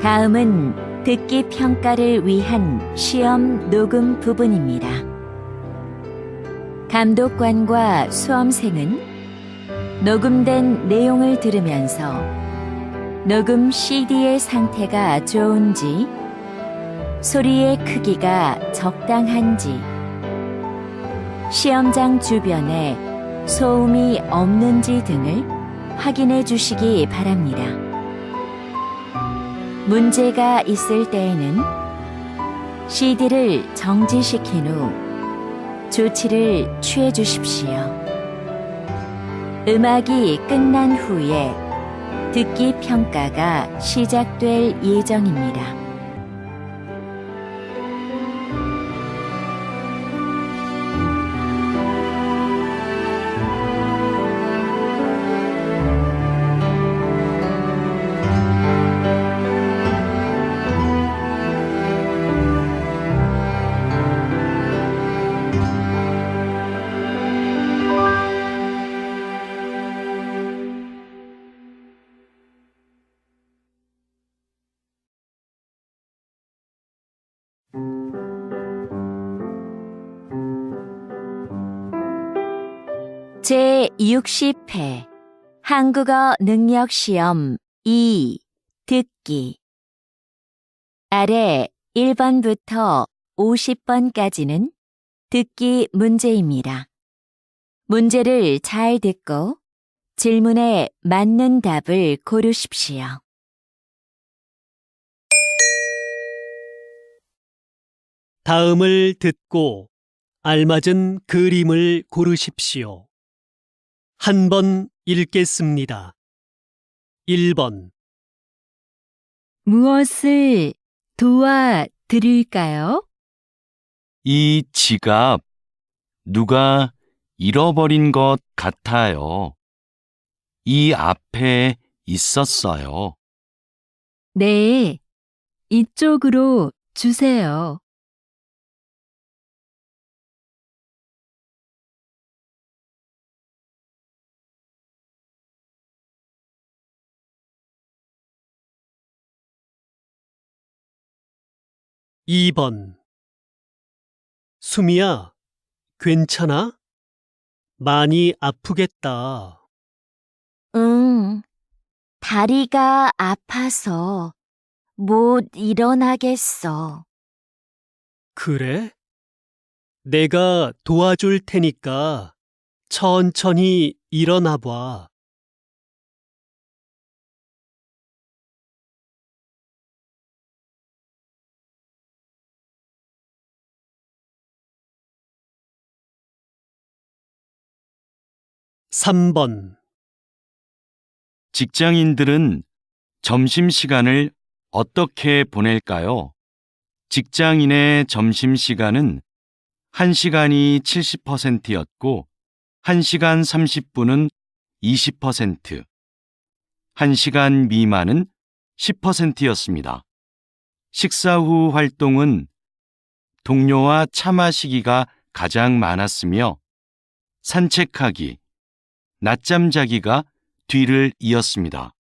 다음은 듣기 평가를 위한 시험 녹음 부분입니다. 감독관과 수험생은 녹음된 내용을 들으면서 녹음 CD의 상태가 좋은지, 소리의 크기가 적당한지, 시험장 주변에 소음이 없는지 등을 확인해 주시기 바랍니다. 문제가 있을 때에는 CD를 정지시킨 후 조치를 취해 주십시오. 음악이 끝난 후에 듣기 평가가 시작될 예정입니다. 제60회 한국어 능력시험 2 듣기. 아래 1번부터 50번까지는 듣기 문제입니다. 문제를 잘 듣고 질문에 맞는 답을 고르십시오. 다음을 듣고 알맞은 그림을 고르십시오. 한 번 읽겠습니다. 1번. 무엇을 도와드릴까요? 이 지갑 누가 잃어버린 것 같아요. 이 앞에 있었어요. 네, 이쪽으로 주세요. 2번. 수미야, 괜찮아? 많이 아프겠다. 응, 다리가 아파서 못 일어나겠어. 그래? 내가 도와줄 테니까 천천히 일어나 봐. 3번. 직장인들은 점심시간을 어떻게 보낼까요? 직장인의 점심시간은 1시간이 70%였고 1시간 30분은 20%, 1시간 미만은 10%였습니다. 식사 후 활동은 동료와 차 마시기가 가장 많았으며 산책하기, 낮잠 자기가 뒤를 이었습니다.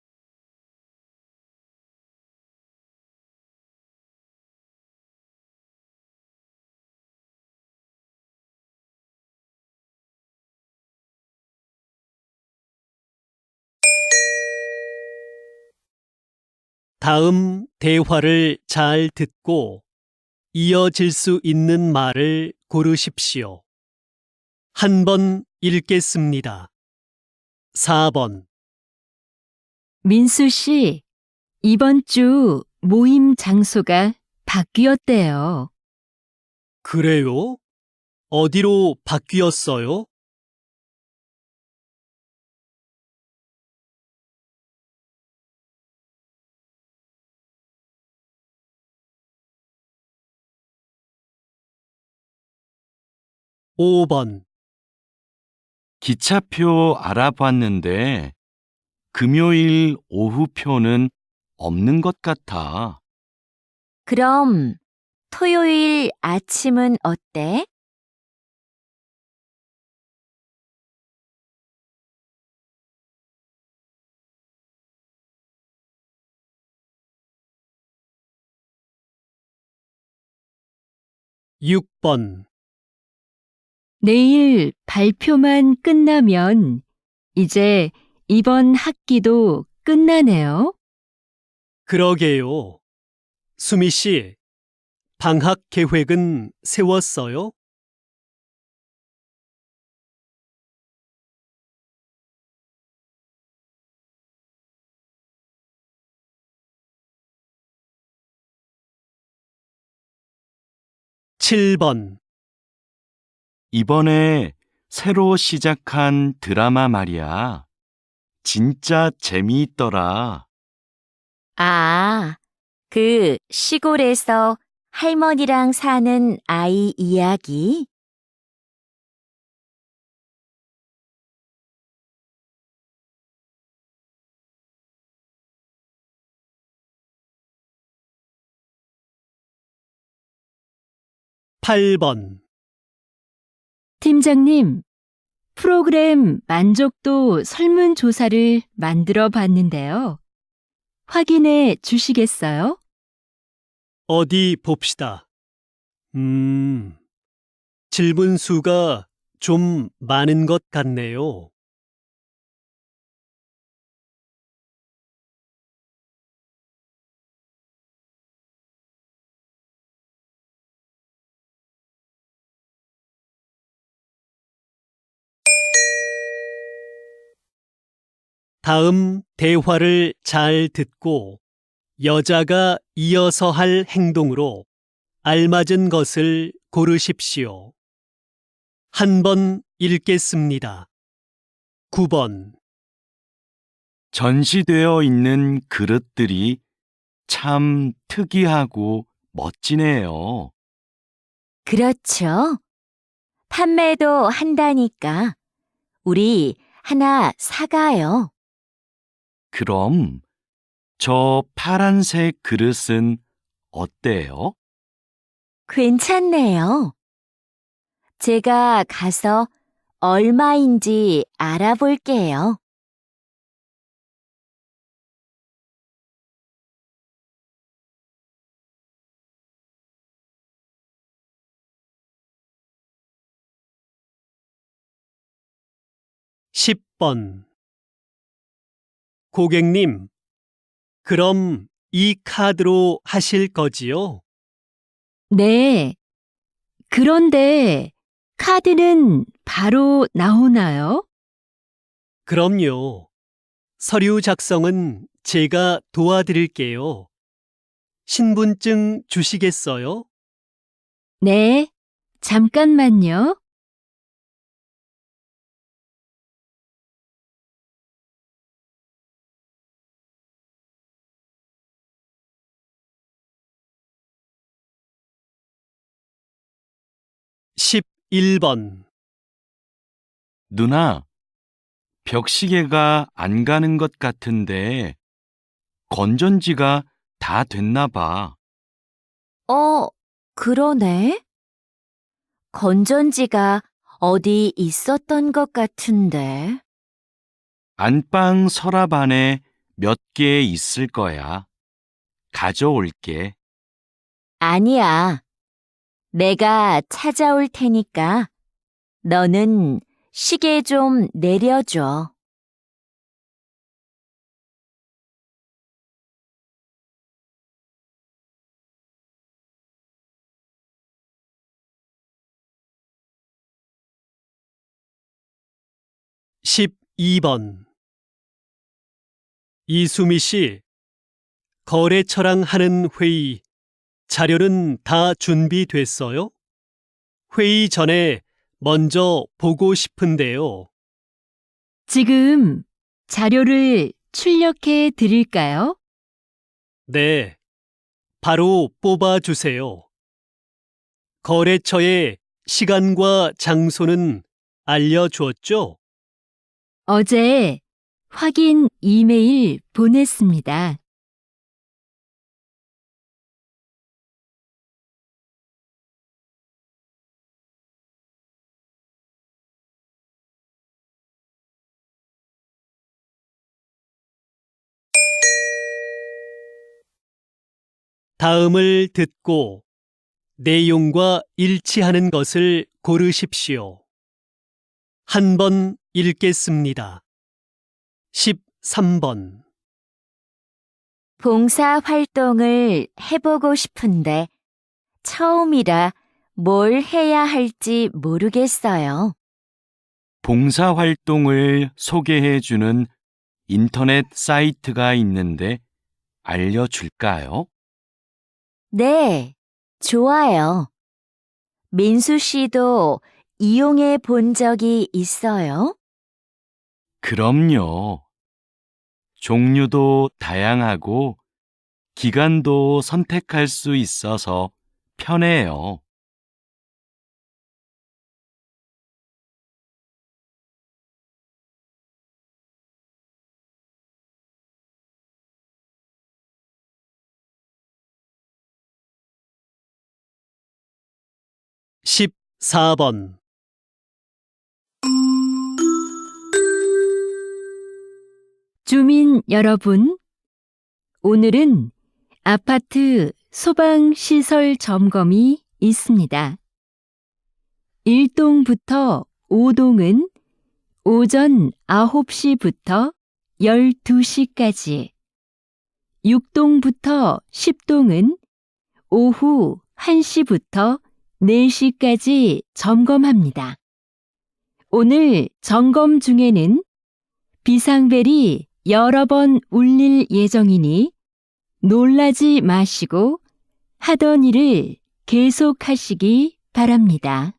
다음 대화를 잘 듣고 이어질 수 있는 말을 고르십시오. 한 번 읽겠습니다. 4번. 민수 씨, 이번 주 모임 장소가 바뀌었대요. 그래요? 어디로 바뀌었어요? (5번) 기차표 알아봤는데 금요일 오후표는 없는 것 같아. 그럼 토요일 아침은 어때? 6번. 내일 발표만 끝나면 이제 이번 학기도 끝나네요. 그러게요. 수미 씨, 방학 계획은 세웠어요? 7번. 이번에 새로 시작한 드라마 말이야. 진짜 재미있더라. 아, 그 시골에서 할머니랑 사는 아이 이야기? 8번. 팀장님, 프로그램 만족도 설문조사를 만들어 봤는데요. 확인해 주시겠어요? 어디 봅시다. 질문 수가 좀 많은 것 같네요. 다음 대화를 잘 듣고 여자가 이어서 할 행동으로 알맞은 것을 고르십시오. 한 번 읽겠습니다. 9번. 전시되어 있는 그릇들이 참 특이하고 멋지네요. 그렇죠. 판매도 한다니까 우리 하나 사가요. 그럼 저 파란색 그릇은 어때요? 괜찮네요. 제가 가서 얼마인지 알아볼게요. 10번. 고객님, 그럼 이 카드로 하실 거지요? 네. 그런데 카드는 바로 나오나요? 그럼요. 서류 작성은 제가 도와드릴게요. 신분증 주시겠어요? 네. 잠깐만요. 11번. 누나, 벽시계가 안 가는 것 같은데 건전지가 다 됐나 봐. 그러네. 건전지가 어디 있었던 것 같은데. 안방 서랍 안에 몇 개 있을 거야. 가져올게. 아니야. 내가 찾아올 테니까 너는 시계 좀 내려줘. 12번. 이수미 씨, 거래처랑 하는 회의, 자료는 다 준비됐어요? 회의 전에 먼저 보고 싶은데요. 지금 자료를 출력해 드릴까요? 네, 바로 뽑아주세요. 거래처의 시간과 장소는 알려주었죠? 어제 확인 이메일 보냈습니다. 다음을 듣고 내용과 일치하는 것을 고르십시오. 한 번 읽겠습니다. 13번. 봉사 활동을 해보고 싶은데 처음이라 뭘 해야 할지 모르겠어요. 봉사활동을 소개해 주는 인터넷 사이트가 있는데 알려줄까요? 네, 좋아요. 민수 씨도 이용해 본 적이 있어요? 그럼요. 종류도 다양하고 기간도 선택할 수 있어서 편해요. 십 14번. 주민 여러분, 오늘은 아파트 소방시설 점검이 있습니다. 1동부터 5동은 오전 9시부터 12시까지, 6동부터 10동은 오후 1시부터 4시까지 점검합니다. 오늘 점검 중에는 비상벨이 여러 번 울릴 예정이니 놀라지 마시고 하던 일을 계속하시기 바랍니다.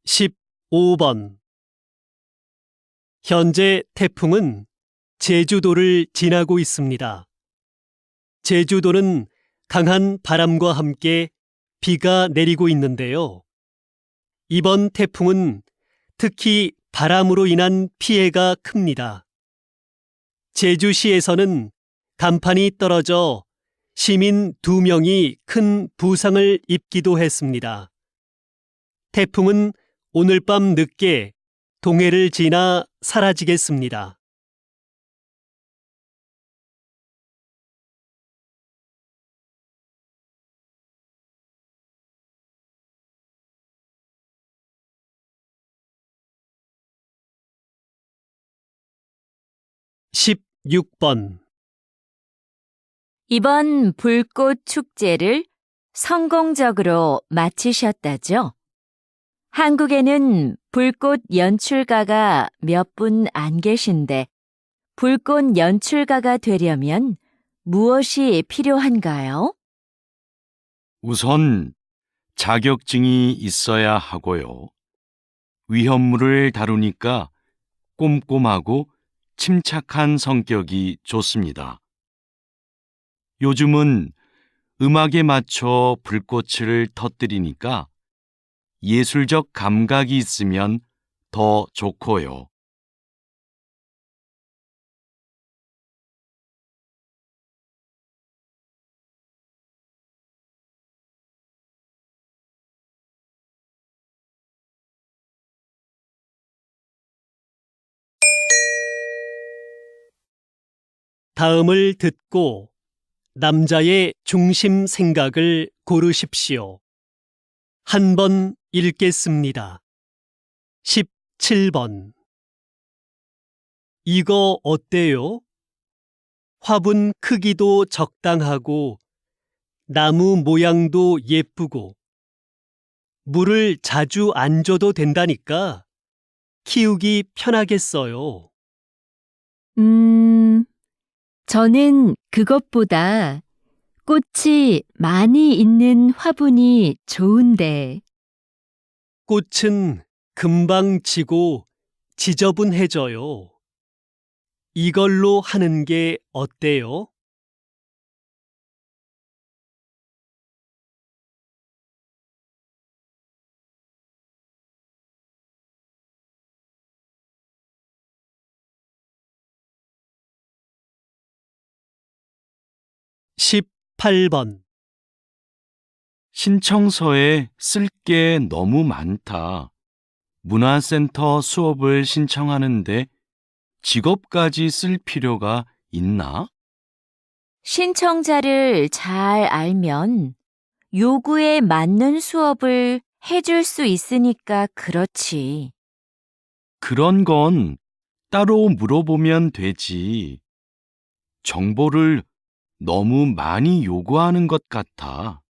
십 15번. 현재 태풍은 제주도를 지나고 있습니다. 제주도는 강한 바람과 함께 비가 내리고 있는데요. 이번 태풍은 특히 바람으로 인한 피해가 큽니다. 제주시에서는 간판이 떨어져 시민 2명이 큰 부상을 입기도 했습니다. 태풍은 오늘 밤 늦게 동해를 지나 사라지겠습니다. 십 16번. 이번 불꽃 축제를 성공적으로 마치셨다죠? 한국에는 불꽃 연출가가 몇 분 안 계신데 불꽃 연출가가 되려면 무엇이 필요한가요? 우선 자격증이 있어야 하고요. 위험물을 다루니까 꼼꼼하고 침착한 성격이 좋습니다. 요즘은 음악에 맞춰 불꽃을 터뜨리니까 예술적 감각이 있으면 더 좋고요. 다음을 듣고 남자의 중심 생각을 고르십시오. 한 번 읽겠습니다. 17번. 이거 어때요? 화분 크기도 적당하고 나무 모양도 예쁘고 물을 자주 안 줘도 된다니까 키우기 편하겠어요. 저는 그것보다 꽃이 많이 있는 화분이 좋은데. 꽃은 금방 지고 지저분해져요. 이걸로 하는 게 어때요? 18번. 신청서에 쓸 게 너무 많다. 문화센터 수업을 신청하는데 직업까지 쓸 필요가 있나? 신청자를 잘 알면 요구에 맞는 수업을 해줄 수 있으니까 그렇지. 그런 건 따로 물어보면 되지. 정보를 너무 많이 요구하는 것 같아.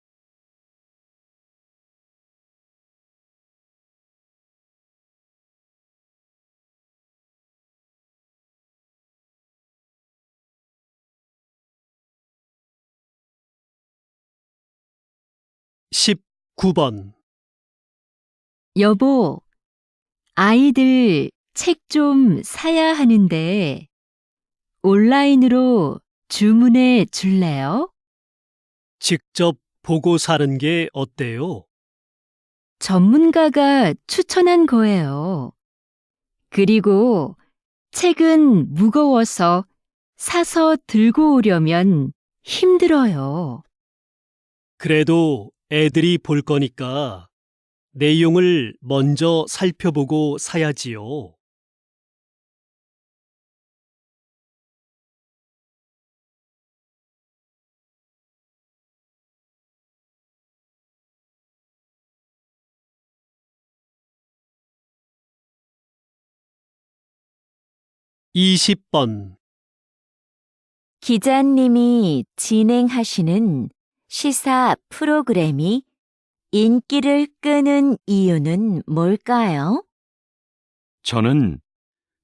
십구 번. 여보, 아이들 책 좀 사야 하는데 온라인으로 주문해 줄래요? 직접 보고 사는 게 어때요? 전문가가 추천한 거예요. 그리고 책은 무거워서 사서 들고 오려면 힘들어요. 그래도 애들이 볼 거니까 내용을 먼저 살펴보고 사야지요. 이십 번. 기자님이 진행하시는 시사 프로그램이 인기를 끄는 이유는 뭘까요? 저는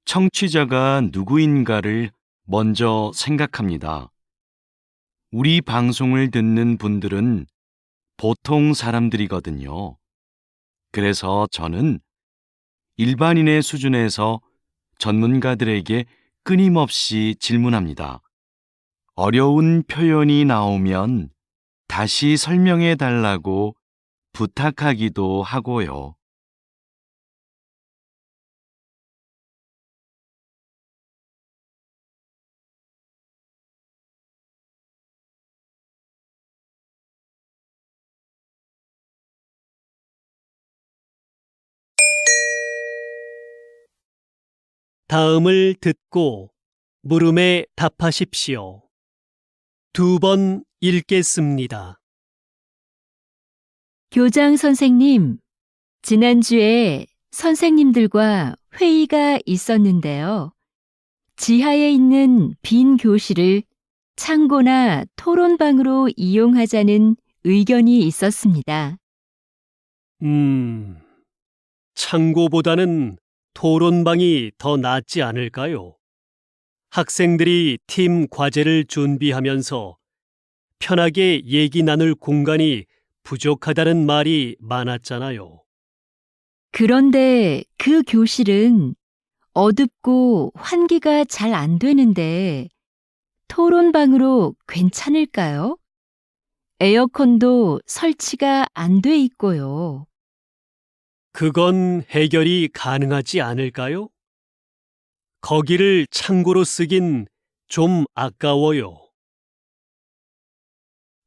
청취자가 누구인가를 먼저 생각합니다. 우리 방송을 듣는 분들은 보통 사람들이거든요. 그래서 저는 일반인의 수준에서 전문가들에게 끊임없이 질문합니다. 어려운 표현이 나오면 다시 설명해 달라고 부탁하기도 하고요. 다음을 듣고 물음에 답하십시오. 2번 읽겠습니다. 교장 선생님, 지난주에 선생님들과 회의가 있었는데요. 지하에 있는 빈 교실을 창고나 토론방으로 이용하자는 의견이 있었습니다. 창고보다는 토론방이 더 낫지 않을까요? 학생들이 팀 과제를 준비하면서 편하게 얘기 나눌 공간이 부족하다는 말이 많았잖아요. 그런데 그 교실은 어둡고 환기가 잘 안 되는데 토론방으로 괜찮을까요? 에어컨도 설치가 안 돼 있고요. 그건 해결이 가능하지 않을까요? 거기를 창고로 쓰긴 좀 아까워요.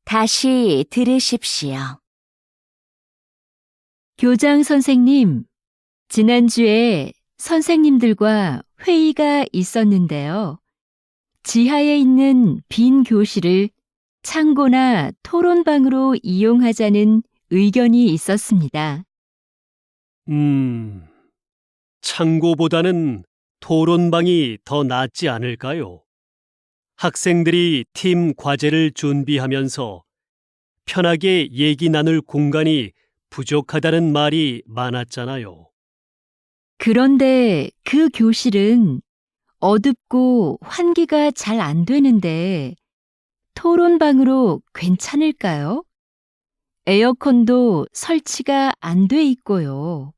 다시 들으십시오. 교장 선생님, 지난주에 선생님들과 회의가 있었는데요. 지하에 있는 빈 교실을 창고나 토론방으로 이용하자는 의견이 있었습니다. 창고보다는 토론방이 더 낫지 않을까요? 학생들이 팀 과제를 준비하면서 편하게 얘기 나눌 공간이 부족하다는 말이 많았잖아요. 그런데 그 교실은 어둡고 환기가 잘 안 되는데 토론방으로 괜찮을까요? 에어컨도 설치가 안 돼 있고요.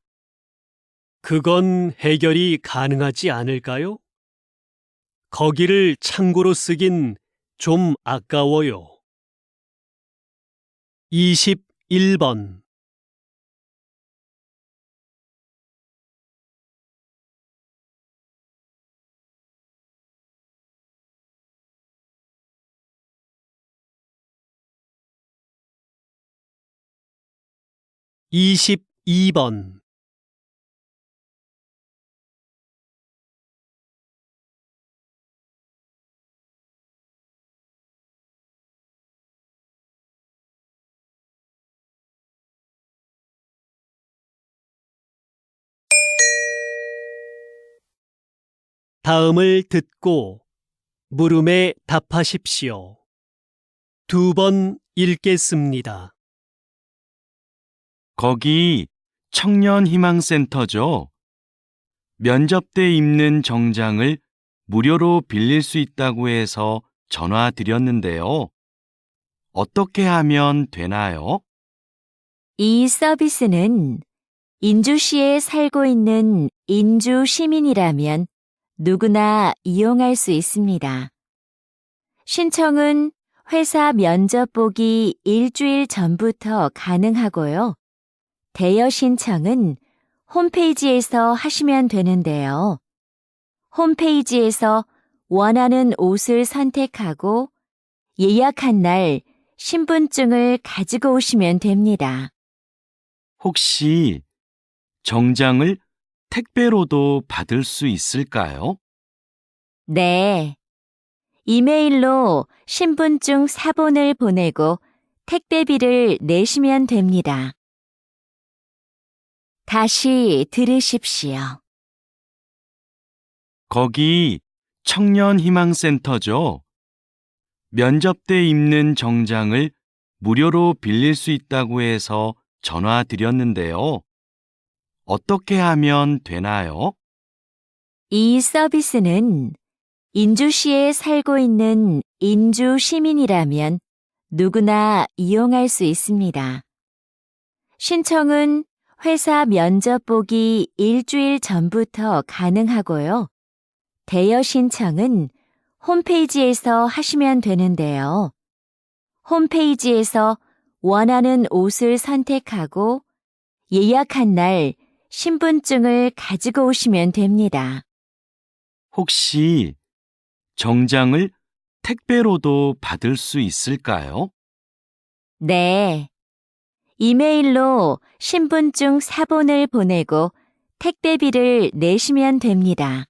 그건 해결이 가능하지 않을까요? 거기를 창고로 쓰긴 좀 아까워요. 21번. 22번. 다음을 듣고 물음에 답하십시오. 2번 읽겠습니다. 거기 청년희망센터죠? 면접 때 입는 정장을 무료로 빌릴 수 있다고 해서 전화 드렸는데요. 어떻게 하면 되나요? 이 서비스는 인주시에 살고 있는 인주 시민이라면 누구나 이용할 수 있습니다. 신청은 회사 면접 보기 일주일 전부터 가능하고요. 대여 신청은 홈페이지에서 하시면 되는데요. 홈페이지에서 원하는 옷을 선택하고 예약한 날 신분증을 가지고 오시면 됩니다. 혹시 정장을 택배로도 받을 수 있을까요? 네. 이메일로 신분증 사본을 보내고 택배비를 내시면 됩니다. 다시 들으십시오. 거기 청년희망센터죠? 면접 때 입는 정장을 무료로 빌릴 수 있다고 해서 전화 드렸는데요. 어떻게 하면 되나요? 이 서비스는 인주시에 살고 있는 인주 시민이라면 누구나 이용할 수 있습니다. 신청은 회사 면접 보기 일주일 전부터 가능하고요. 대여 신청은 홈페이지에서 하시면 되는데요. 홈페이지에서 원하는 옷을 선택하고 예약한 날 신분증을 가지고 오시면 됩니다. 혹시 정장을 택배로도 받을 수 있을까요? 네. 이메일로 신분증 사본을 보내고 택배비를 내시면 됩니다.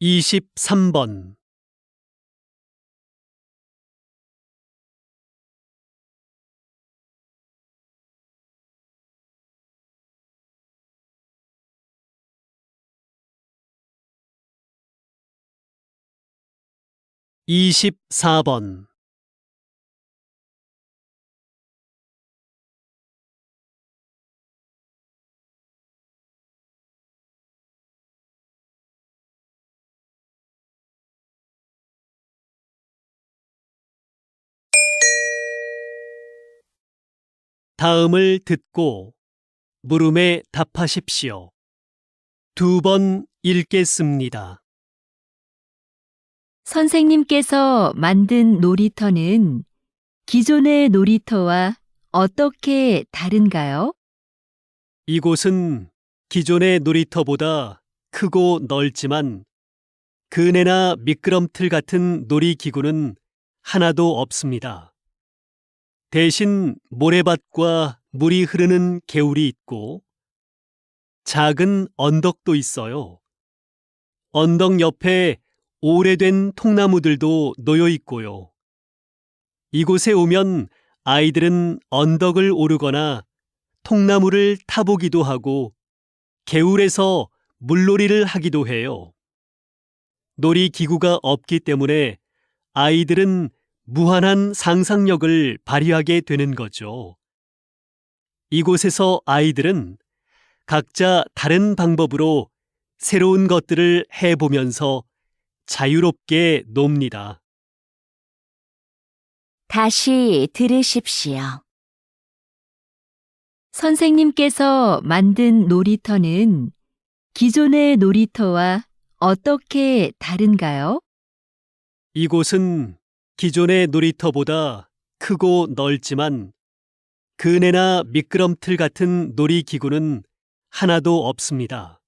23번. 이십사 번. 다음을 듣고 물음에 답하십시오. 2번 읽겠습니다. 선생님께서 만든 놀이터는 기존의 놀이터와 어떻게 다른가요? 이곳은 기존의 놀이터보다 크고 넓지만 그네나 미끄럼틀 같은 놀이기구는 하나도 없습니다. 대신 모래밭과 물이 흐르는 개울이 있고 작은 언덕도 있어요. 언덕 옆에 오래된 통나무들도 놓여 있고요. 이곳에 오면 아이들은 언덕을 오르거나 통나무를 타보기도 하고 개울에서 물놀이를 하기도 해요. 놀이기구가 없기 때문에 아이들은 무한한 상상력을 발휘하게 되는 거죠. 이곳에서 아이들은 각자 다른 방법으로 새로운 것들을 해보면서 자유롭게 놉니다. 다시 들으십시오. 선생님께서 만든 놀이터는 기존의 놀이터와 어떻게 다른가요? 이곳은 기존의 놀이터보다 크고 넓지만 그네나 미끄럼틀 같은 놀이기구는 하나도 없습니다.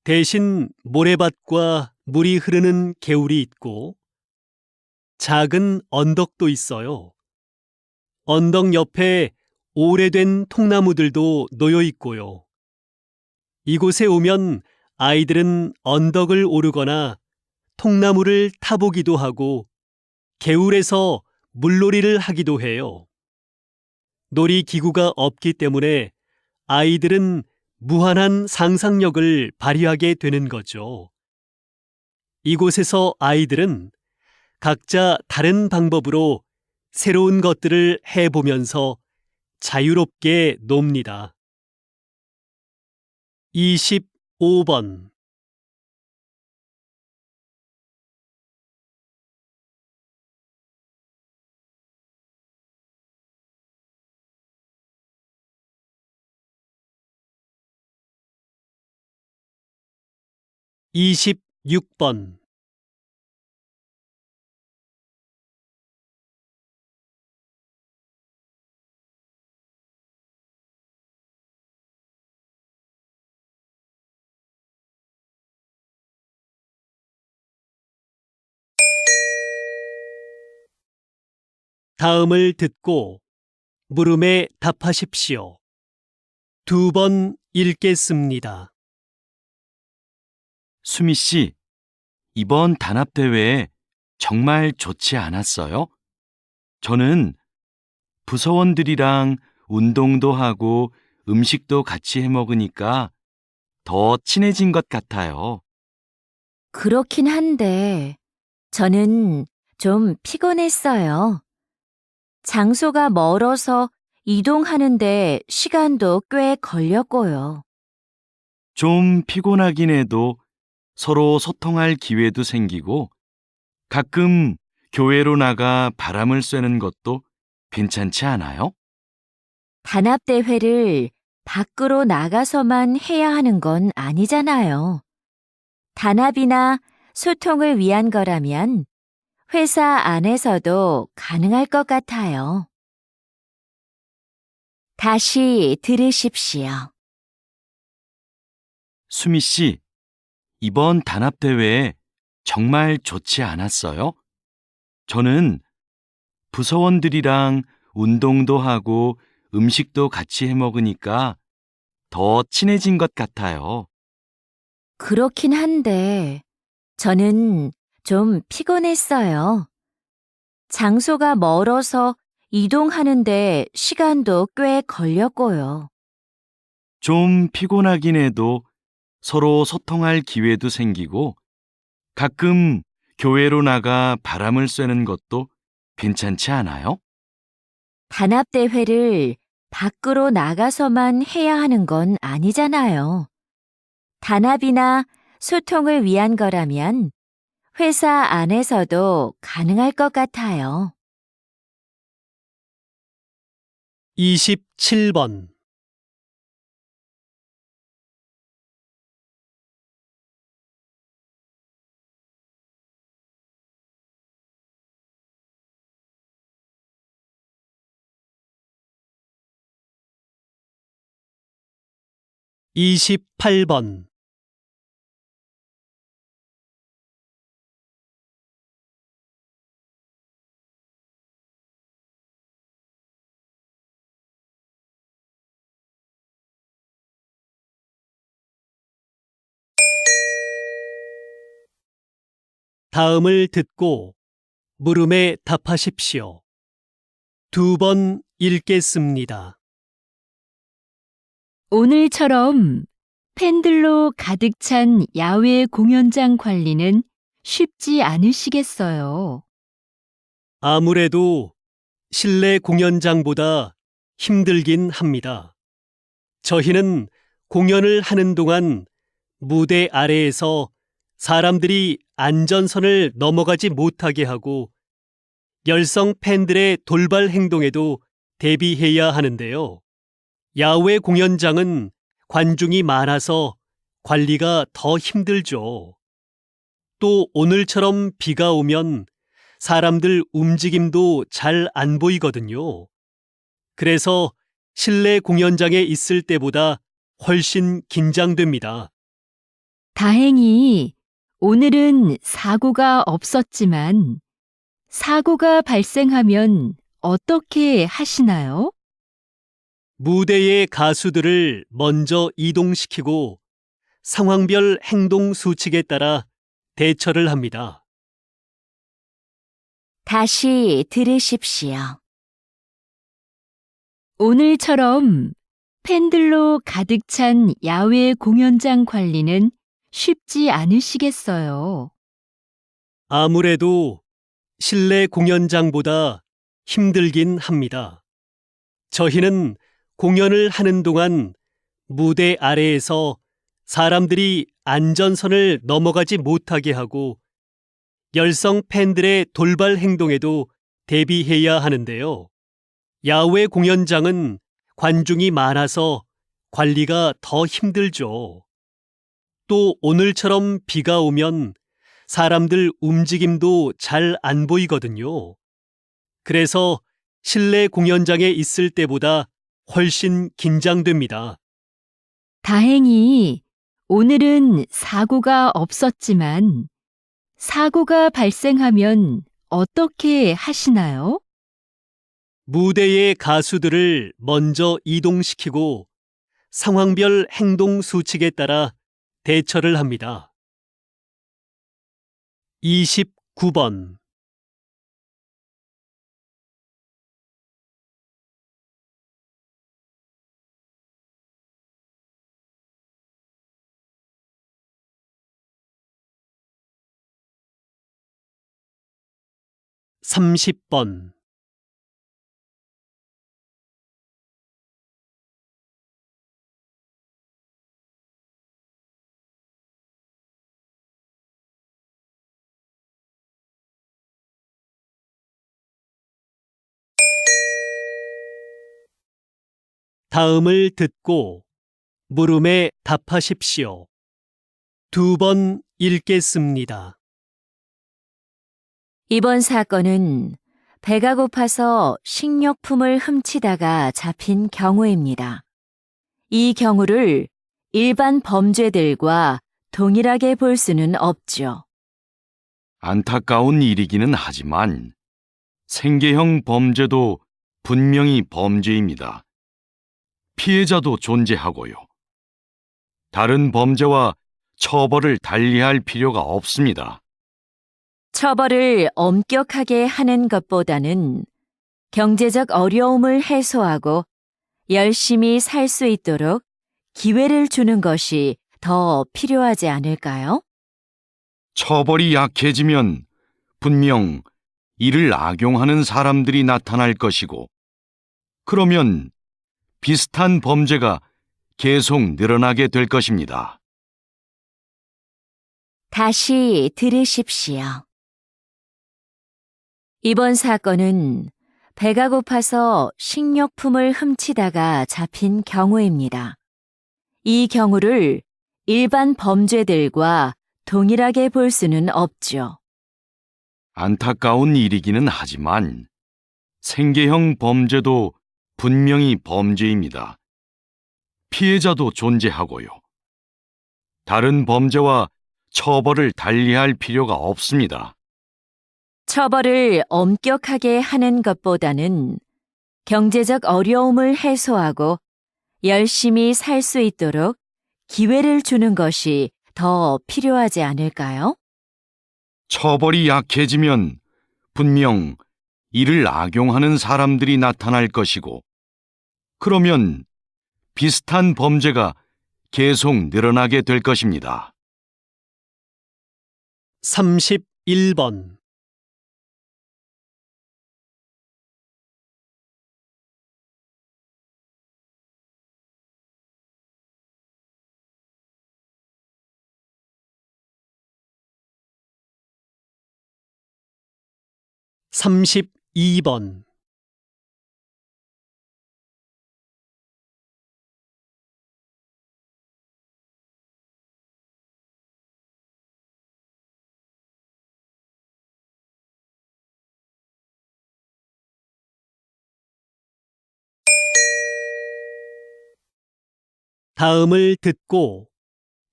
대신 모래밭과 물이 흐르는 개울이 있고 작은 언덕도 있어요. 언덕 옆에 오래된 통나무들도 놓여 있고요. 이곳에 오면 아이들은 언덕을 오르거나 통나무를 타보기도 하고 개울에서 물놀이를 하기도 해요. 놀이기구가 없기 때문에 아이들은 무한한 상상력을 발휘하게 되는 거죠. 이곳에서 아이들은 각자 다른 방법으로 새로운 것들을 해보면서 자유롭게 놉니다. 25번 26번 '다음을 듣고 물음에 답하십시오. 2번 읽겠습니다. 수미 씨, 이번 단합대회 정말 좋지 않았어요? 저는 부서원들이랑 운동도 하고 음식도 같이 해 먹으니까 더 친해진 것 같아요. 그렇긴 한데, 저는 좀 피곤했어요. 장소가 멀어서 이동하는데 시간도 꽤 걸렸고요. 좀 피곤하긴 해도 서로 소통할 기회도 생기고 가끔 교회로 나가 바람을 쐬는 것도 괜찮지 않아요? 단합대회를 밖으로 나가서만 해야 하는 건 아니잖아요. 단합이나 소통을 위한 거라면 회사 안에서도 가능할 것 같아요. 다시 들으십시오. 수미 씨, 이번 단합대회 정말 좋지 않았어요? 저는 부서원들이랑 운동도 하고 음식도 같이 해 먹으니까 더 친해진 것 같아요. 그렇긴 한데, 저는 좀 피곤했어요. 장소가 멀어서 이동하는데 시간도 꽤 걸렸고요. 좀 피곤하긴 해도 서로 소통할 기회도 생기고 가끔 교회로 나가 바람을 쐬는 것도 괜찮지 않아요? 단합대회를 밖으로 나가서만 해야 하는 건 아니잖아요. 단합이나 소통을 위한 거라면 회사 안에서도 가능할 것 같아요. 27번 28번 '다음을 듣고 물음에 답하십시오. 2번 읽겠습니다. 오늘처럼 팬들로 가득 찬 야외 공연장 관리는 쉽지 않으시겠어요. 아무래도 실내 공연장보다 힘들긴 합니다. 저희는 공연을 하는 동안 무대 아래에서 사람들이 안전선을 넘어가지 못하게 하고 열성 팬들의 돌발 행동에도 대비해야 하는데요. 야외 공연장은 관중이 많아서 관리가 더 힘들죠. 또 오늘처럼 비가 오면 사람들 움직임도 잘 안 보이거든요. 그래서 실내 공연장에 있을 때보다 훨씬 긴장됩니다. 다행히 오늘은 사고가 없었지만 사고가 발생하면 어떻게 하시나요? 무대의 가수들을 먼저 이동시키고 상황별 행동 수칙에 따라 대처를 합니다. 다시 들으십시오. 오늘처럼 팬들로 가득 찬 야외 공연장 관리는 쉽지 않으시겠어요. 아무래도 실내 공연장보다 힘들긴 합니다. 저희는 공연을 하는 동안 무대 아래에서 사람들이 안전선을 넘어가지 못하게 하고 열성 팬들의 돌발 행동에도 대비해야 하는데요. 야외 공연장은 관중이 많아서 관리가 더 힘들죠. 또 오늘처럼 비가 오면 사람들 움직임도 잘 안 보이거든요. 그래서 실내 공연장에 있을 때보다 훨씬 긴장됩니다. 다행히 오늘은 사고가 없었지만 사고가 발생하면 어떻게 하시나요? 무대의 가수들을 먼저 이동시키고 상황별 행동 수칙에 따라 대처를 합니다. 29번. (30번) 다음을 듣고 물음에 답하십시오. 2번 읽겠습니다. 이번 사건은 배가 고파서 식료품을 훔치다가 잡힌 경우입니다. 이 경우를 일반 범죄들과 동일하게 볼 수는 없죠. 안타까운 일이기는 하지만 생계형 범죄도 분명히 범죄입니다. 피해자도 존재하고요. 다른 범죄와 처벌을 달리할 필요가 없습니다. 처벌을 엄격하게 하는 것보다는 경제적 어려움을 해소하고 열심히 살 수 있도록 기회를 주는 것이 더 필요하지 않을까요? 처벌이 약해지면 분명 이를 악용하는 사람들이 나타날 것이고, 그러면 비슷한 범죄가 계속 늘어나게 될 것입니다. 다시 들으십시오. 이번 사건은 배가 고파서 식료품을 훔치다가 잡힌 경우입니다. 이 경우를 일반 범죄들과 동일하게 볼 수는 없죠. 안타까운 일이기는 하지만 생계형 범죄도 분명히 범죄입니다. 피해자도 존재하고요. 다른 범죄와 처벌을 달리할 필요가 없습니다. 처벌을 엄격하게 하는 것보다는 경제적 어려움을 해소하고 열심히 살 수 있도록 기회를 주는 것이 더 필요하지 않을까요? 처벌이 약해지면 분명 이를 악용하는 사람들이 나타날 것이고, 그러면 비슷한 범죄가 계속 늘어나게 될 것입니다. 31번. (32번) 다음을 듣고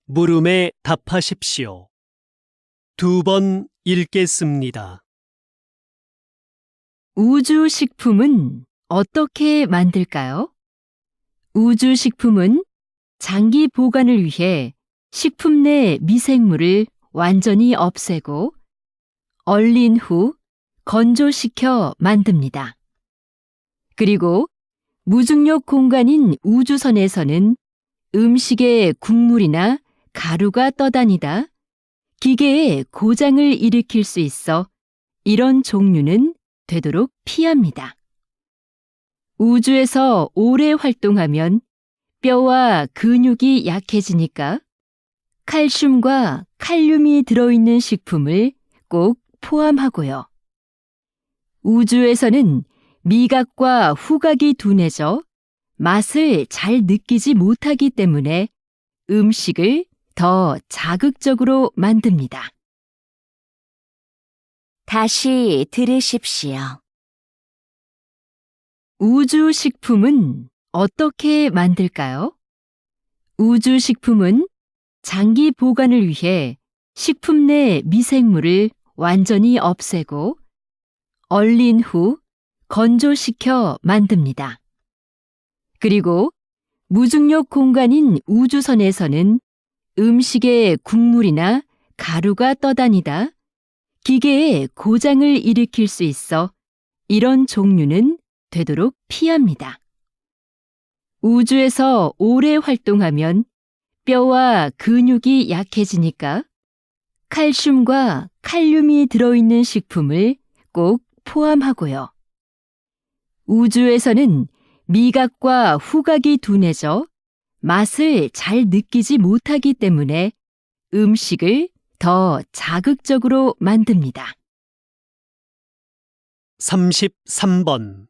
물음에 답하십시오. 2번 읽겠습니다. 우주식품은 어떻게 만들까요? 우주식품은 장기 보관을 위해 식품 내 미생물을 완전히 없애고 얼린 후 건조시켜 만듭니다. 그리고 무중력 공간인 우주선에서는 음식에 국물이나 가루가 떠다니다 기계에 고장을 일으킬 수 있어 이런 종류는 되도록 피합니다. 우주에서 오래 활동하면 뼈와 근육이 약해지니까 칼슘과 칼륨이 들어있는 식품을 꼭 포함하고요. 우주에서는 미각과 후각이 둔해져 맛을 잘 느끼지 못하기 때문에 음식을 더 자극적으로 만듭니다. 다시 들으십시오. 우주식품은 어떻게 만들까요? 우주식품은 장기 보관을 위해 식품 내 미생물을 완전히 없애고 얼린 후 건조시켜 만듭니다. 그리고 무중력 공간인 우주선에서는 음식에 국물이나 가루가 떠다니다 기계에 고장을 일으킬 수 있어 이런 종류는 되도록 피합니다. 우주에서 오래 활동하면 뼈와 근육이 약해지니까 칼슘과 칼륨이 들어있는 식품을 꼭 포함하고요. 우주에서는 미각과 후각이 둔해져 맛을 잘 느끼지 못하기 때문에 음식을 더 자극적으로 만듭니다. 33번.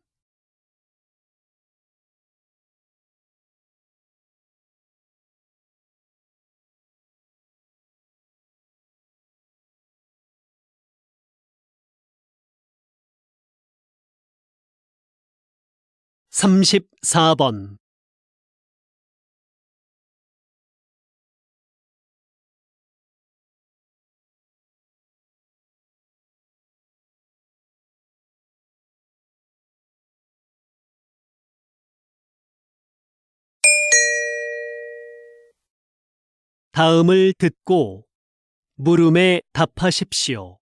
(34번) 다음을 듣고 물음에 답하십시오.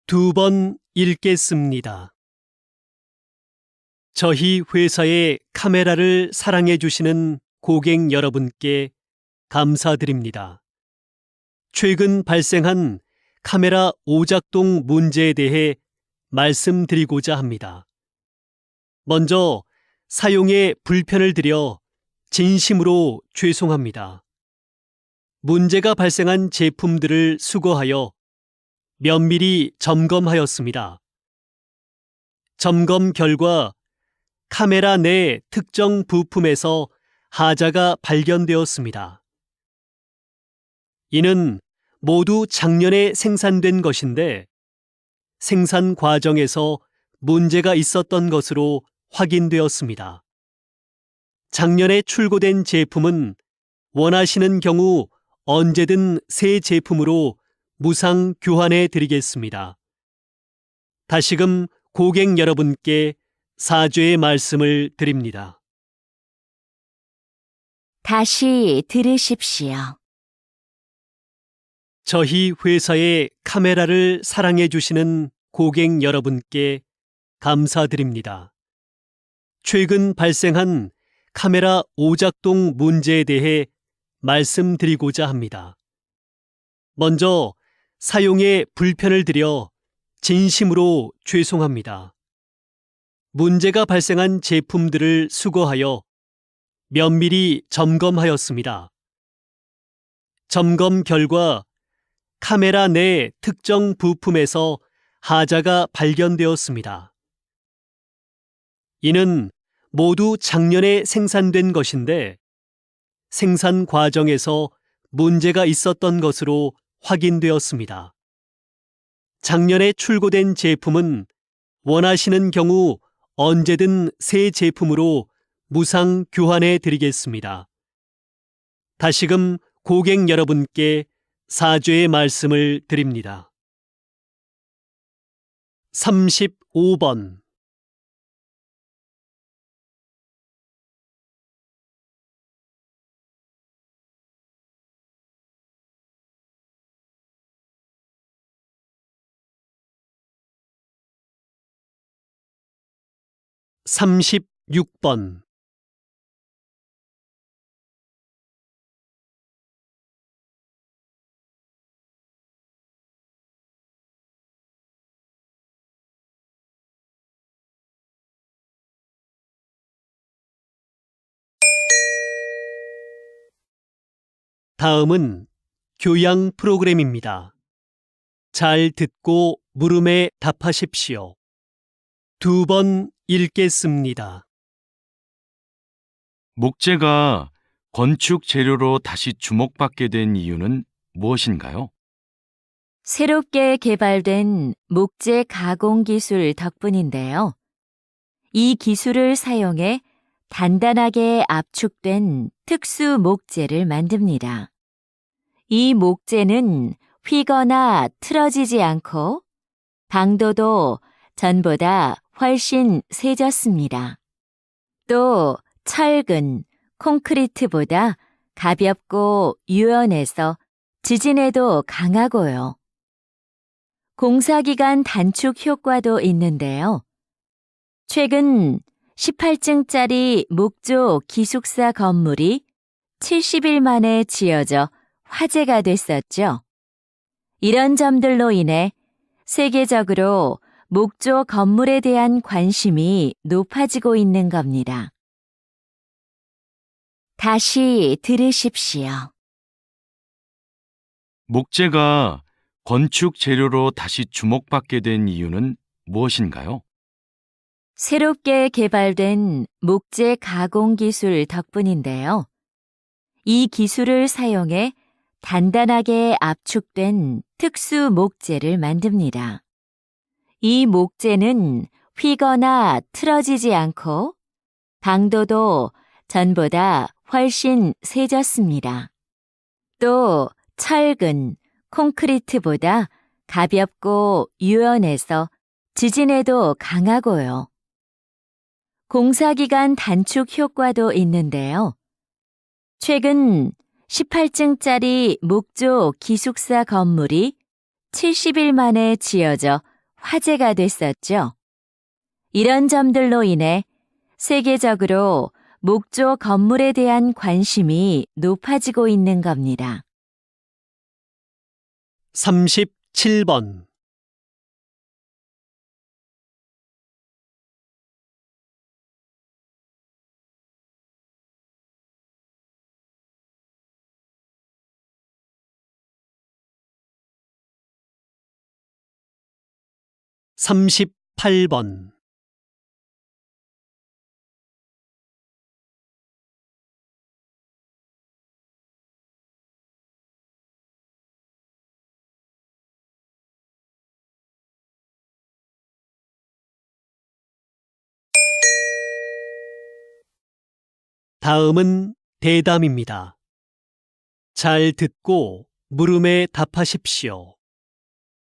2번 읽겠습니다. 저희 회사의 카메라를 사랑해 주시는 고객 여러분께 감사드립니다. 최근 발생한 카메라 오작동 문제에 대해 말씀드리고자 합니다. 먼저 사용에 불편을 드려 진심으로 죄송합니다. 문제가 발생한 제품들을 수거하여 면밀히 점검하였습니다. 점검 결과 카메라 내 특정 부품에서 하자가 발견되었습니다. 이는 모두 작년에 생산된 것인데 생산 과정에서 문제가 있었던 것으로 확인되었습니다. 작년에 출고된 제품은 원하시는 경우 언제든 새 제품으로 무상 교환해 드리겠습니다. 다시금 고객 여러분께 사죄의 말씀을 드립니다. 다시 들으십시오. 저희 회사의 카메라를 사랑해 주시는 고객 여러분께 감사드립니다. 최근 발생한 카메라 오작동 문제에 대해 말씀드리고자 합니다. 먼저 사용에 불편을 드려 진심으로 죄송합니다. 문제가 발생한 제품들을 수거하여 면밀히 점검하였습니다. 점검 결과 카메라 내 특정 부품에서 하자가 발견되었습니다. 이는 모두 작년에 생산된 것인데 생산 과정에서 문제가 있었던 것으로 확인되었습니다. 작년에 출고된 제품은 원하시는 경우 언제든 새 제품으로 무상 교환해 드리겠습니다. 다시금 고객 여러분께 사죄의 말씀을 드립니다. 35번 36번. 다음은 교양 프로그램입니다. 잘 듣고 물음에 답하십시오. 2번 읽겠습니다. 목재가 건축 재료로 다시 주목받게 된 이유는 무엇인가요? 새롭게 개발된 목재 가공 기술 덕분인데요. 이 기술을 사용해 단단하게 압축된 특수 목재를 만듭니다. 이 목재는 휘거나 틀어지지 않고 방도도 전보다 훨씬 세졌습니다. 또 철근, 콘크리트보다 가볍고 유연해서 지진에도 강하고요. 공사기간 단축 효과도 있는데요. 최근 18층짜리 목조 기숙사 건물이 70일 만에 지어져 화제가 됐었죠. 이런 점들로 인해 세계적으로 목조 건물에 대한 관심이 높아지고 있는 겁니다. 다시 들으십시오. 목재가 건축 재료로 다시 주목받게 된 이유는 무엇인가요? 새롭게 개발된 목재 가공 기술 덕분인데요. 이 기술을 사용해 단단하게 압축된 특수 목재를 만듭니다. 이 목재는 휘거나 틀어지지 않고 방도도 전보다 훨씬 세졌습니다. 또 철근, 콘크리트보다 가볍고 유연해서 지진에도 강하고요. 공사기간 단축 효과도 있는데요. 최근 18층짜리 목조 기숙사 건물이 70일 만에 지어져 화제가 됐었죠. 이런 점들로 인해 세계적으로 목조 건물에 대한 관심이 높아지고 있는 겁니다. 37번. 삼십팔 번. 다음은 대담입니다. 잘 듣고 물음에 답하십시오.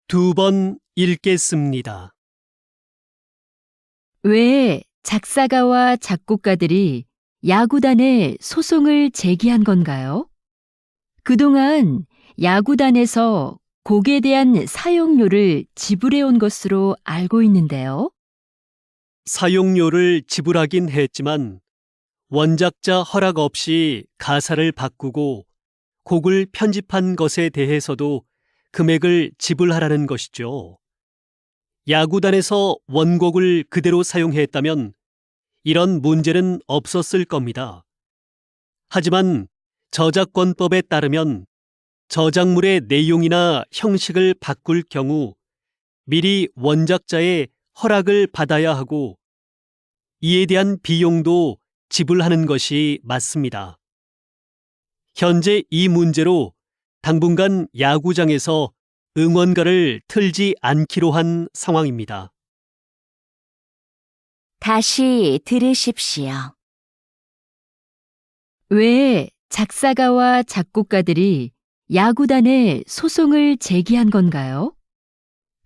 2번 읽겠습니다. 왜 작사가와 작곡가들이 야구단에 소송을 제기한 건가요? 그동안 야구단에서 곡에 대한 사용료를 지불해온 것으로 알고 있는데요. 사용료를 지불하긴 했지만 원작자 허락 없이 가사를 바꾸고 곡을 편집한 것에 대해서도 금액을 지불하라는 것이죠. 야구단에서 원곡을 그대로 사용했다면 이런 문제는 없었을 겁니다. 하지만 저작권법에 따르면 저작물의 내용이나 형식을 바꿀 경우 미리 원작자의 허락을 받아야 하고 이에 대한 비용도 지불하는 것이 맞습니다. 현재 이 문제로 당분간 야구장에서 응원가를 틀지 않기로 한 상황입니다. 다시 들으십시오. 왜 작사가와 작곡가들이 야구단에 소송을 제기한 건가요?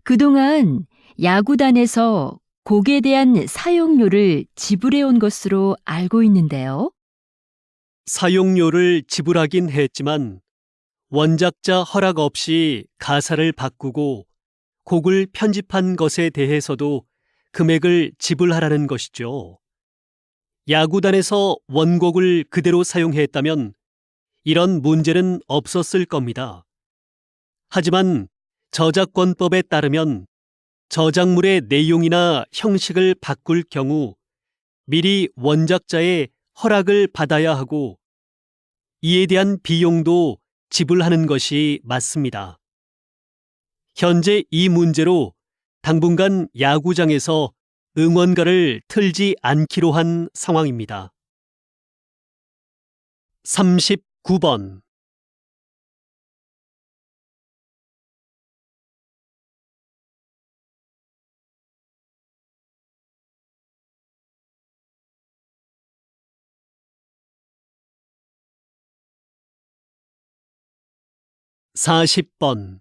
그동안 야구단에서 곡에 대한 사용료를 지불해온 것으로 알고 있는데요. 사용료를 지불하긴 했지만 원작자 허락 없이 가사를 바꾸고 곡을 편집한 것에 대해서도 금액을 지불하라는 것이죠. 야구단에서 원곡을 그대로 사용했다면 이런 문제는 없었을 겁니다. 하지만 저작권법에 따르면 저작물의 내용이나 형식을 바꿀 경우 미리 원작자의 허락을 받아야 하고 이에 대한 비용도 지불하는 것이 맞습니다. 현재 이 문제로 당분간 야구장에서 응원가를 틀지 않기로 한 상황입니다. 39번. (40번)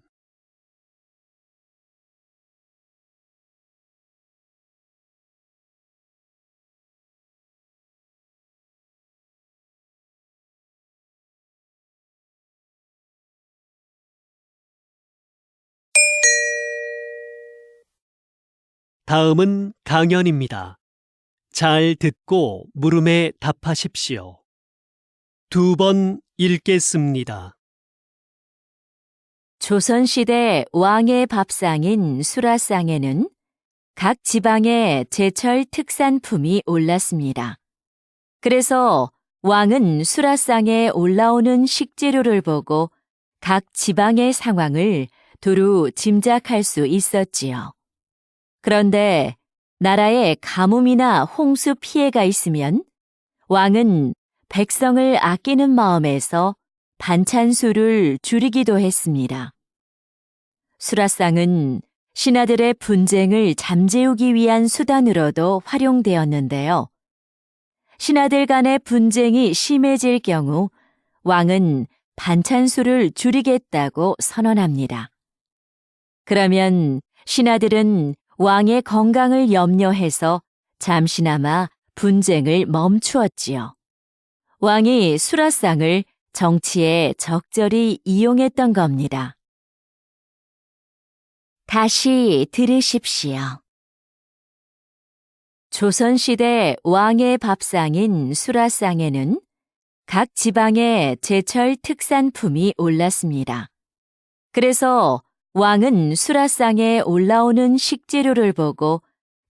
다음은 강연입니다. 잘 듣고 물음에 답하십시오. 2번 읽겠습니다. 조선시대 왕의 밥상인 수라상에는 각 지방의 제철 특산품이 올랐습니다. 그래서 왕은 수라상에 올라오는 식재료를 보고 각 지방의 상황을 두루 짐작할 수 있었지요. 그런데 나라에 가뭄이나 홍수 피해가 있으면 왕은 백성을 아끼는 마음에서 반찬수를 줄이기도 했습니다. 수라상은 신하들의 분쟁을 잠재우기 위한 수단으로도 활용되었는데요. 신하들 간의 분쟁이 심해질 경우 왕은 반찬수를 줄이겠다고 선언합니다. 그러면 신하들은 왕의 건강을 염려해서 잠시나마 분쟁을 멈추었지요. 왕이 수라상을 정치에 적절히 이용했던 겁니다. 다시 들으십시오. 조선시대 왕의 밥상인 수라상에는 각 지방의 제철 특산품이 올랐습니다. 그래서 왕은 수라상에 올라오는 식재료를 보고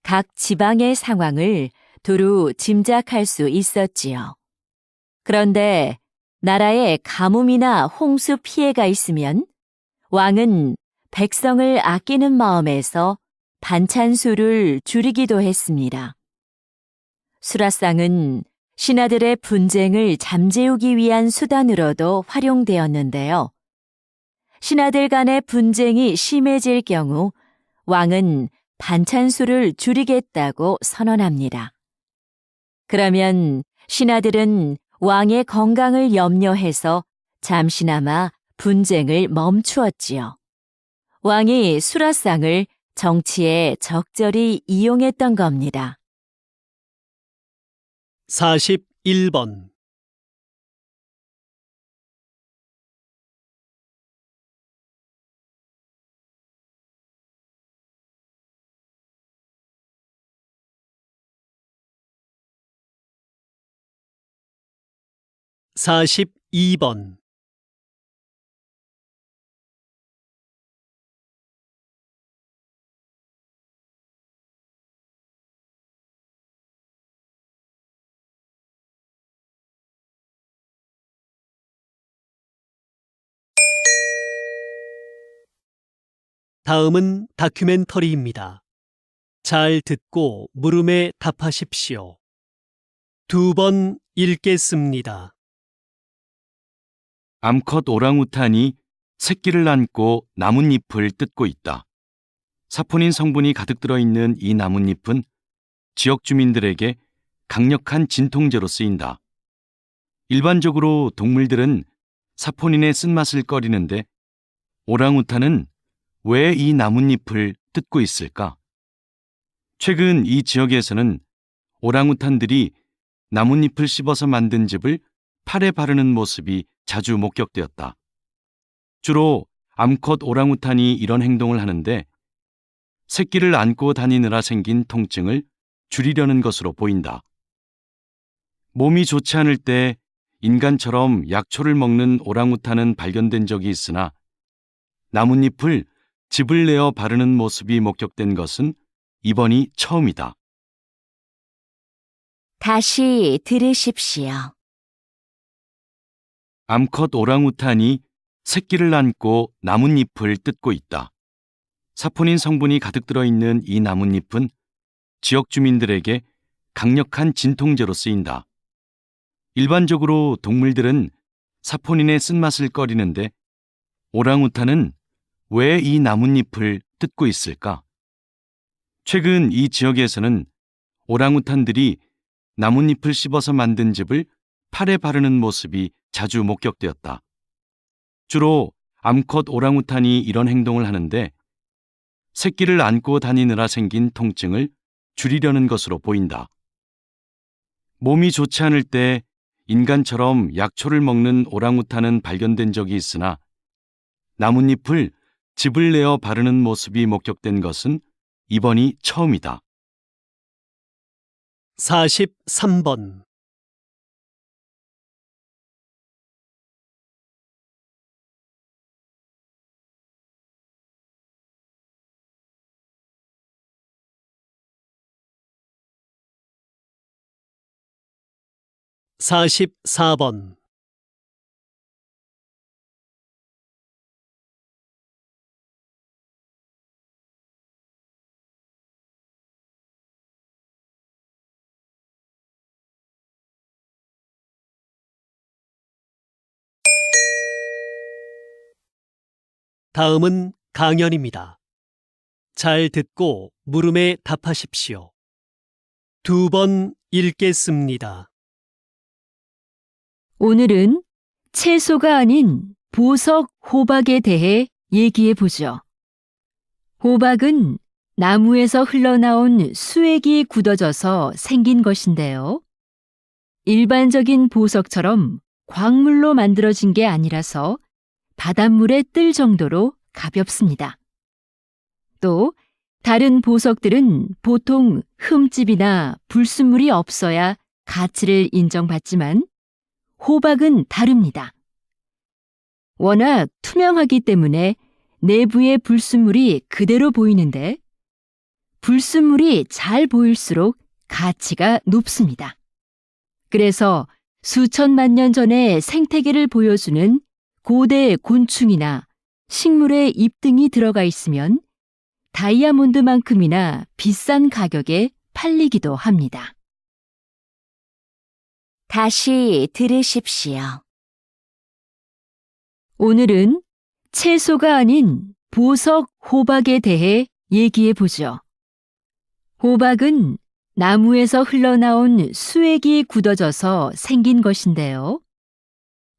각 지방의 상황을 두루 짐작할 수 있었지요. 그런데 나라에 가뭄이나 홍수 피해가 있으면 왕은 백성을 아끼는 마음에서 반찬수를 줄이기도 했습니다. 수라상은 신하들의 분쟁을 잠재우기 위한 수단으로도 활용되었는데요. 신하들 간의 분쟁이 심해질 경우 왕은 반찬수를 줄이겠다고 선언합니다. 그러면 신하들은 왕의 건강을 염려해서 잠시나마 분쟁을 멈추었지요. 왕이 수라상을 정치에 적절히 이용했던 겁니다. 41번. (42번) 다음은 다큐멘터리입니다. 잘 듣고 물음에 답하십시오. 2번 읽겠습니다. 암컷 오랑우탄이 새끼를 안고 나뭇잎을 뜯고 있다. 사포닌 성분이 가득 들어있는 이 나뭇잎은 지역 주민들에게 강력한 진통제로 쓰인다. 일반적으로 동물들은 사포닌의 쓴맛을 꺼리는데 오랑우탄은 왜 이 나뭇잎을 뜯고 있을까? 최근 이 지역에서는 오랑우탄들이 나뭇잎을 씹어서 만든 즙을 팔에 바르는 모습이 자주 목격되었다. 주로 암컷 오랑우탄이 이런 행동을 하는데 새끼를 안고 다니느라 생긴 통증을 줄이려는 것으로 보인다. 몸이 좋지 않을 때 인간처럼 약초를 먹는 오랑우탄은 발견된 적이 있으나 나뭇잎을 즙을 내어 바르는 모습이 목격된 것은 이번이 처음이다. 다시 들으십시오. 암컷 오랑우탄이 새끼를 안고 나뭇잎을 뜯고 있다. 사포닌 성분이 가득 들어있는 이 나뭇잎은 지역 주민들에게 강력한 진통제로 쓰인다. 일반적으로 동물들은 사포닌의 쓴맛을 꺼리는데 오랑우탄은 왜 이 나뭇잎을 뜯고 있을까? 최근 이 지역에서는 오랑우탄들이 나뭇잎을 씹어서 만든 즙을 팔에 바르는 모습이 자주 목격되었다. 주로 암컷 오랑우탄이 이런 행동을 하는데 새끼를 안고 다니느라 생긴 통증을 줄이려는 것으로 보인다. 몸이 좋지 않을 때 인간처럼 약초를 먹는 오랑우탄은 발견된 적이 있으나 나뭇잎을 즙을 내어 바르는 모습이 목격된 것은 이번이 처음이다. 43번. (44번) 다음은 강연입니다. 잘 듣고 물음에 답하십시오. 2번 읽겠습니다. 오늘은 채소가 아닌 보석 호박에 대해 얘기해 보죠. 호박은 나무에서 흘러나온 수액이 굳어져서 생긴 것인데요. 일반적인 보석처럼 광물로 만들어진 게 아니라서 바닷물에 뜰 정도로 가볍습니다. 또 다른 보석들은 보통 흠집이나 불순물이 없어야 가치를 인정받지만 호박은 다릅니다. 워낙 투명하기 때문에 내부의 불순물이 그대로 보이는데 불순물이 잘 보일수록 가치가 높습니다. 그래서 수천만 년 전의 생태계를 보여주는 고대 곤충이나 식물의 잎 등이 들어가 있으면 다이아몬드만큼이나 비싼 가격에 팔리기도 합니다. 다시 들으십시오. 오늘은 채소가 아닌 보석 호박에 대해 얘기해 보죠. 호박은 나무에서 흘러나온 수액이 굳어져서 생긴 것인데요.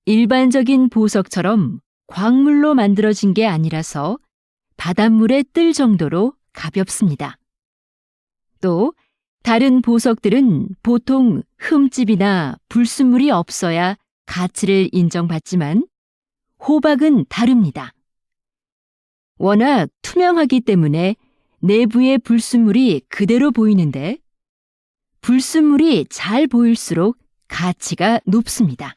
일반적인 보석처럼 광물로 만들어진 게 아니라서 바닷물에 뜰 정도로 가볍습니다. 또 다른 보석들은 보통 흠집이나 불순물이 없어야 가치를 인정받지만 호박은 다릅니다. 워낙 투명하기 때문에 내부의 불순물이 그대로 보이는데 불순물이 잘 보일수록 가치가 높습니다.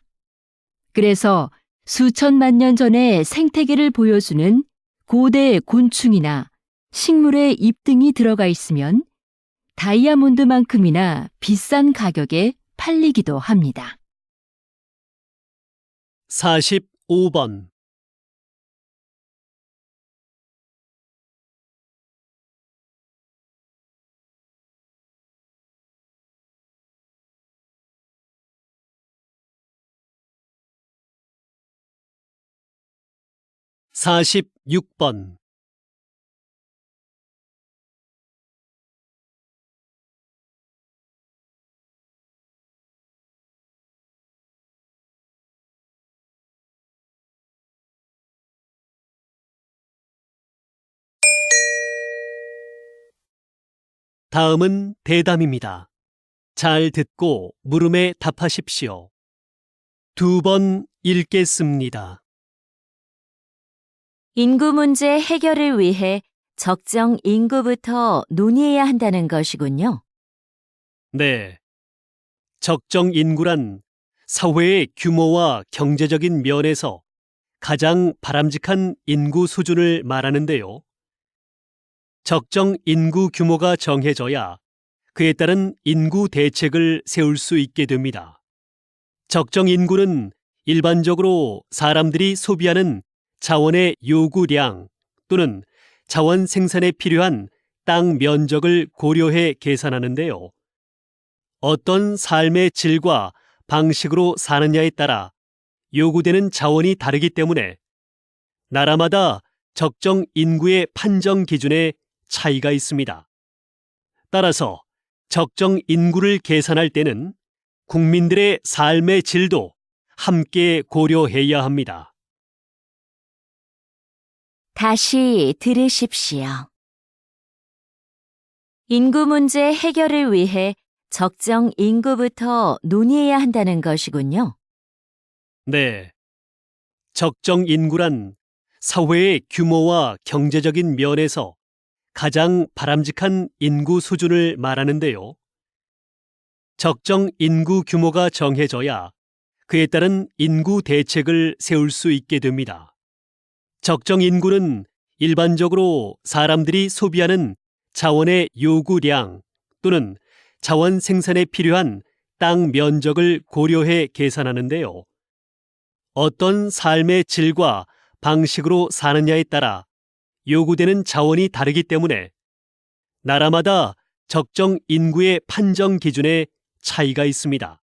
그래서 수천만 년 전의 생태계를 보여주는 고대 곤충이나 식물의 잎 등이 들어가 있으면 다이아몬드만큼이나 비싼 가격에 팔리기도 합니다. 45번 (46번) 다음은 대담입니다. 잘 듣고 물음에 답하십시오. 2번 읽겠습니다. 인구 문제 해결을 위해 적정 인구부터 논의해야 한다는 것이군요. 네. 적정 인구란 사회의 규모와 경제적인 면에서 가장 바람직한 인구 수준을 말하는데요. 적정 인구 규모가 정해져야 그에 따른 인구 대책을 세울 수 있게 됩니다. 적정 인구는 일반적으로 사람들이 소비하는 자원의 요구량 또는 자원 생산에 필요한 땅 면적을 고려해 계산하는데요. 어떤 삶의 질과 방식으로 사느냐에 따라 요구되는 자원이 다르기 때문에 나라마다 적정 인구의 판정 기준에 차이가 있습니다. 따라서 적정 인구를 계산할 때는 국민들의 삶의 질도 함께 고려해야 합니다. 다시 들으십시오. 인구 문제 해결을 위해 적정 인구부터 논의해야 한다는 것이군요. 네. 적정 인구란 사회의 규모와 경제적인 면에서 가장 바람직한 인구 수준을 말하는데요. 적정 인구 규모가 정해져야 그에 따른 인구 대책을 세울 수 있게 됩니다. 적정 인구는 일반적으로 사람들이 소비하는 자원의 요구량 또는 자원 생산에 필요한 땅 면적을 고려해 계산하는데요. 어떤 삶의 질과 방식으로 사느냐에 따라 요구되는 자원이 다르기 때문에 나라마다 적정 인구의 판정 기준에 차이가 있습니다.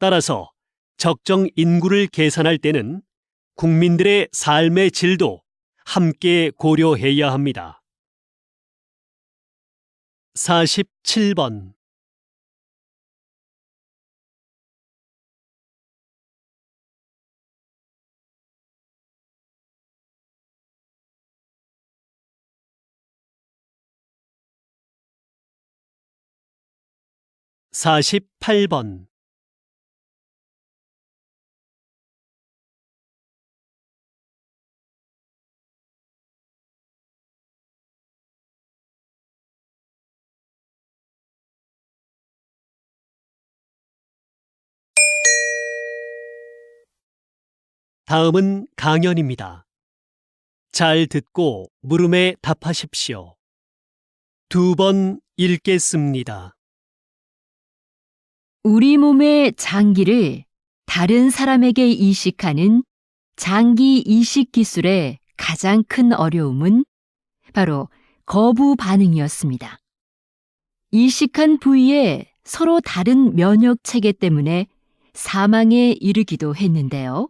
따라서 적정 인구를 계산할 때는 국민들의 삶의 질도 함께 고려해야 합니다. 47번. (48번) 다음은 강연입니다. 잘 듣고 물음에 답하십시오. 2번 읽겠습니다. 우리 몸의 장기를 다른 사람에게 이식하는 장기 이식 기술의 가장 큰 어려움은 바로 거부 반응이었습니다. 이식한 부위에 서로 다른 면역 체계 때문에 사망에 이르기도 했는데요.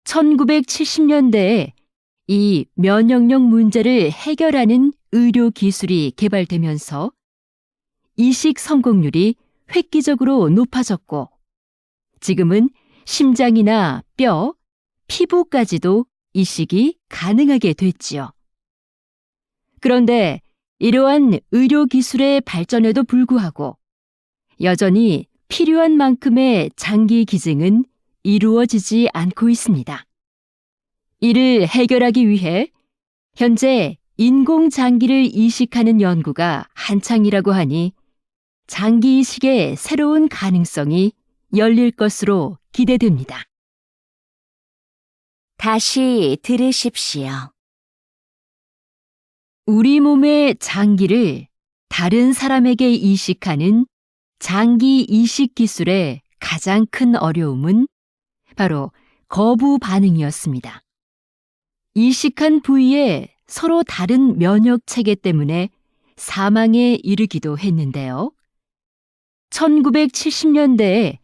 1970년대에 이 면역력 문제를 해결하는 의료 기술이 개발되면서 이식 성공률이 획기적으로 높아졌고 지금은 심장이나 뼈, 피부까지도 이식이 가능하게 됐지요. 그런데 이러한 의료 기술의 발전에도 불구하고 여전히 필요한 만큼의 장기 기증은 이루어지지 않고 있습니다. 이를 해결하기 위해 현재 인공장기를 이식하는 연구가 한창이라고 하니 장기 이식의 새로운 가능성이 열릴 것으로 기대됩니다. 다시 들으십시오. 우리 몸의 장기를 다른 사람에게 이식하는 장기 이식 기술의 가장 큰 어려움은 바로 거부 반응이었습니다. 이식한 부위에 서로 다른 면역 체계 때문에 사망에 이르기도 했는데요. 1970년대에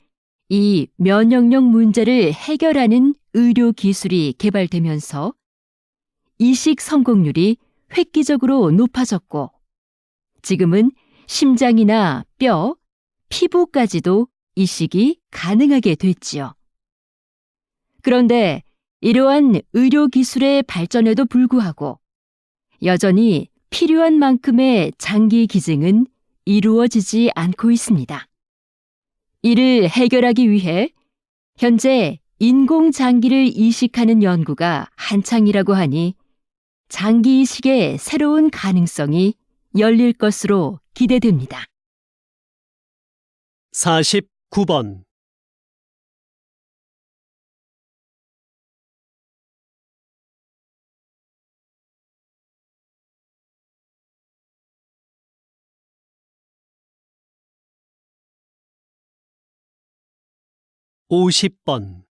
이 면역력 문제를 해결하는 의료 기술이 개발되면서 이식 성공률이 획기적으로 높아졌고 지금은 심장이나 뼈, 피부까지도 이식이 가능하게 됐지요. 그런데 이러한 의료 기술의 발전에도 불구하고 여전히 필요한 만큼의 장기 기증은 이루어지지 않고 있습니다. 이를 해결하기 위해 현재 인공장기를 이식하는 연구가 한창이라고 하니 장기 이식의 새로운 가능성이 열릴 것으로 기대됩니다. 49번. (50번)